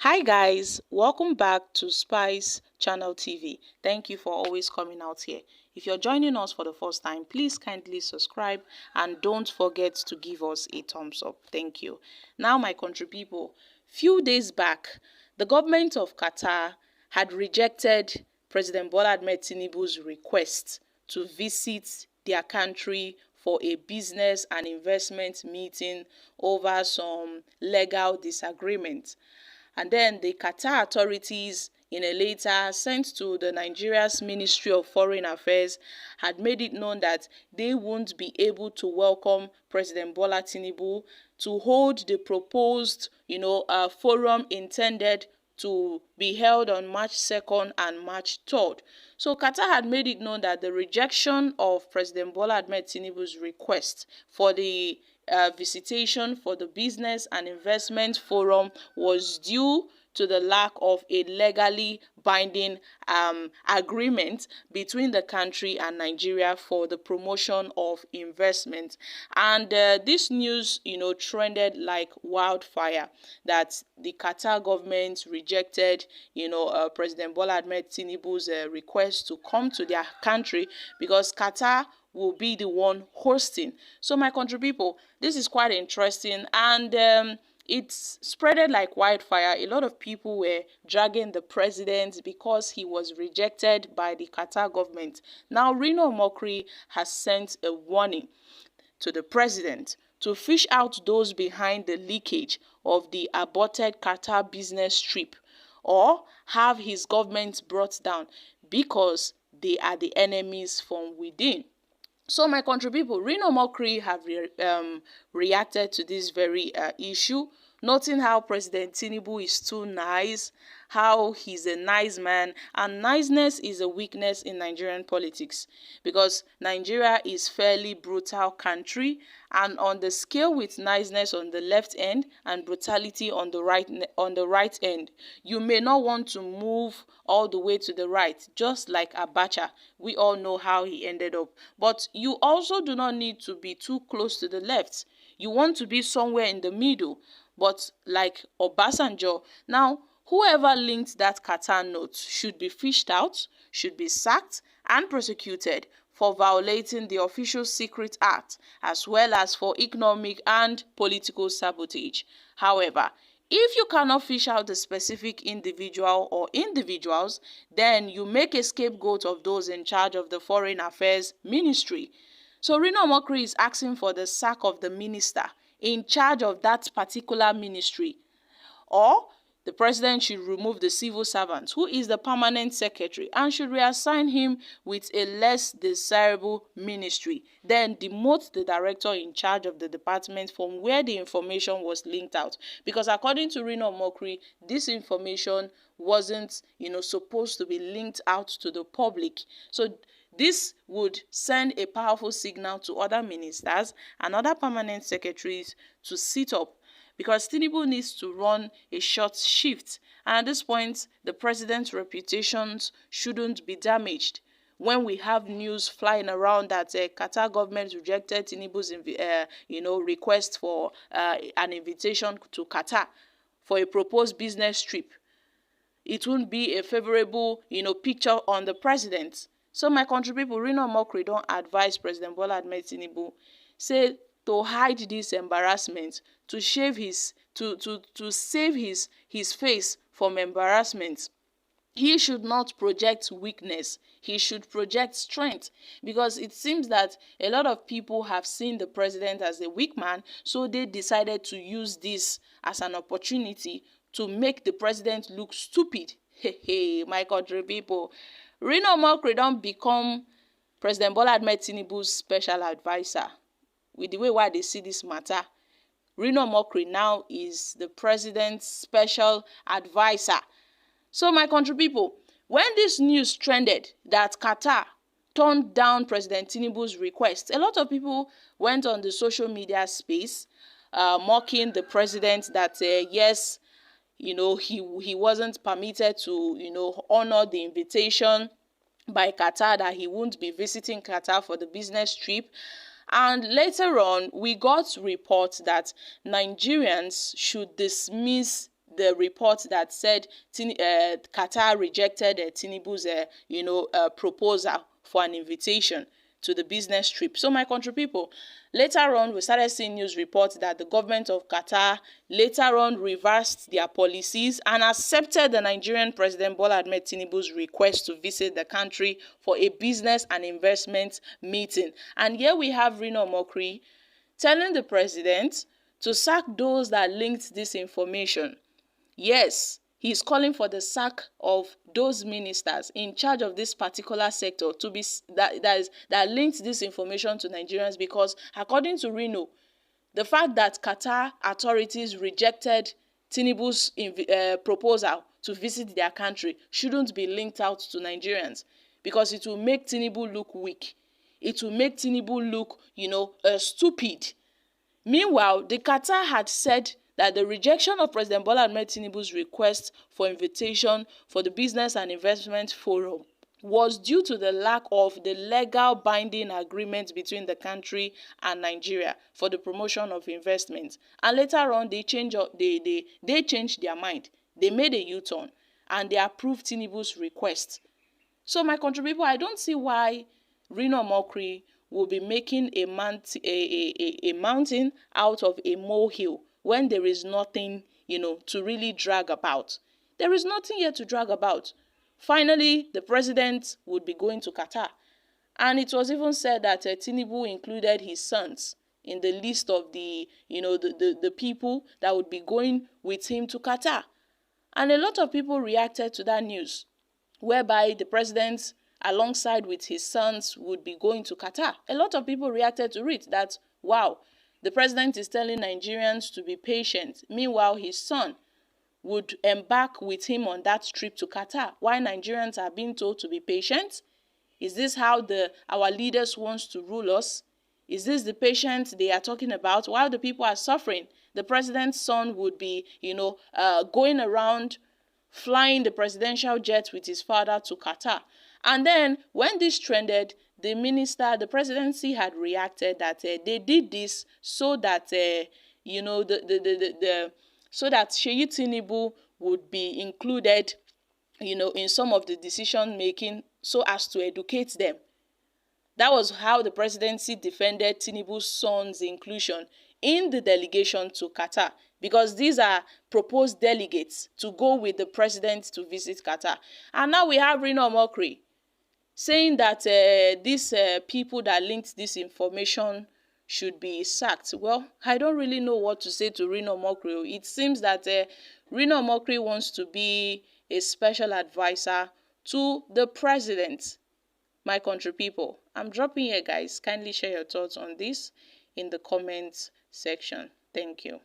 Hi guys, welcome back to Spice Channel TV. Thank you for always coming out here. If you're joining us for the first time, please kindly subscribe and don't forget to give us a thumbs up. Thank you. Now, my country people, few days back, the government of Qatar had rejected President Bola Ahmed Tinubu's request to visit their country for a business and investment meeting over some legal disagreement. And then the Qatar authorities, in a letter sent to the Nigeria's Ministry of Foreign Affairs, had made it known that they won't be able to welcome President Bola Tinubu to hold the proposed, forum intended to be held on March 2nd and March 3rd. So Qatar had made it known that the rejection of President Bola Ahmed Tinubu's request for the visitation for the Business and Investment Forum was due to the lack of a legally binding agreement between the country and Nigeria for the promotion of investment. And this news, trended like wildfire that the Qatar government rejected, President Bola Ahmed Tinubu's request to come to their country because Qatar will be the one hosting. So my country people, this is quite interesting, and it's spreaded like wildfire. A lot of people were dragging the president because he was rejected by the Qatar government. Now Reno Omokri has sent a warning to the president to fish out those behind the leakage of the aborted Qatar business trip or have his government brought down because they are the enemies from within. So my country people, Reno Omokri have reacted to this very issue, noting how President Tinubu is too nice, how he's a nice man, and niceness is a weakness in Nigerian politics because Nigeria is fairly brutal country, and on the scale with niceness on the left end and brutality on the right end, you may not want to move all the way to the right, just like Abacha. We all know how he ended up, but you also do not need to be too close to the left. You want to be somewhere in the middle, but like Obasanjo. Now, whoever linked that Qatar note should be fished out, should be sacked and prosecuted for violating the Official Secret Act, as well as for economic and political sabotage. However, if you cannot fish out the specific individual or individuals, then you make a scapegoat of those in charge of the Foreign Affairs Ministry. So Reno Omokri is asking for the sack of the minister in charge of that particular ministry, or the president should remove the civil servant who is the permanent secretary and should reassign him with a less desirable ministry, then demote the director in charge of the department from where the information was linked out. Because according to Reno Omokri, this information wasn't, supposed to be linked out to the public. So this would send a powerful signal to other ministers and other permanent secretaries to sit up, because Tinubu needs to run a short shift, and at this point, the president's reputations shouldn't be damaged. When we have news flying around that Qatar government rejected Tinubu's request for an invitation to Qatar for a proposed business trip, it won't be a favorable picture on the president. So my country people, Reno Omokri don't advise President Bola Ahmed Tinubu say to hide this embarrassment, to save his to save his face from embarrassment. He should not project weakness. He should project strength, because it seems that a lot of people have seen the president as a weak man, so they decided to use this as an opportunity to make the president look stupid. Hey, my country people, Reno Omokri don't become President Bola Ahmed Tinubu's special advisor. With the way why they see this matter, Reno Omokri now is the president's special advisor. So my country people, when this news trended that Qatar turned down President Tinubu's request, a lot of people went on the social media space mocking the president that yes, he wasn't permitted to honor the invitation by Qatar, that he won't be visiting Qatar for the business trip. And later on, we got reports that Nigerians should dismiss the report that said Qatar rejected Tinubu's proposal for an invitation to the business trip. So my country people, later on we started seeing news reports that the government of Qatar later on reversed their policies and accepted the Nigerian President Bola Ahmed Tinubu's request to visit the country for a business and investment meeting. And here we have Reno Omokri telling the president to sack those that linked this information. Yes, he is calling for the sack of those ministers in charge of this particular sector to be that linked this information to Nigerians, because according to Reno, the fact that Qatar authorities rejected Tinubu's proposal to visit their country shouldn't be linked out to Nigerians, because it will make Tinubu look weak. It will make Tinubu look, stupid. Meanwhile, the Qatar had said that the rejection of President Bola Ahmed Tinubu's request for invitation for the Business and Investment Forum was due to the lack of the legal binding agreement between the country and Nigeria for the promotion of investment. And later on, they changed their mind. They made a U-turn and they approved Tinubu's request. So my country people, I don't see why Reno Omokri will be making a mountain out of a molehill when there is nothing, to really drag about. There is nothing here to drag about. Finally, the president would be going to Qatar. And it was even said that Tinubu included his sons in the list of the people that would be going with him to Qatar. And a lot of people reacted to that news, whereby the president, alongside with his sons, would be going to Qatar. A lot of people reacted to it that, wow, the president is telling Nigerians to be patient. Meanwhile, his son would embark with him on that trip to Qatar, while Nigerians are being told to be patient. Is this how our leaders want to rule us? Is this the patience they are talking about? While the people are suffering, the president's son would be, going around flying the presidential jet with his father to Qatar. And then when this trended, the presidency had reacted that they did this so that so that Seyi Tinubu would be included, in some of the decision making, so as to educate them. That was how the presidency defended Tinubu's son's inclusion in the delegation to Qatar, because these are proposed delegates to go with the president to visit Qatar. And now we have Reno Omokri saying that these people that linked this information should be sacked. Well, I don't really know what to say to Reno Omokri. It seems that Reno Omokri wants to be a special advisor to the president. My country people, I'm dropping here, guys. Kindly share your thoughts on this in the comments section. Thank you.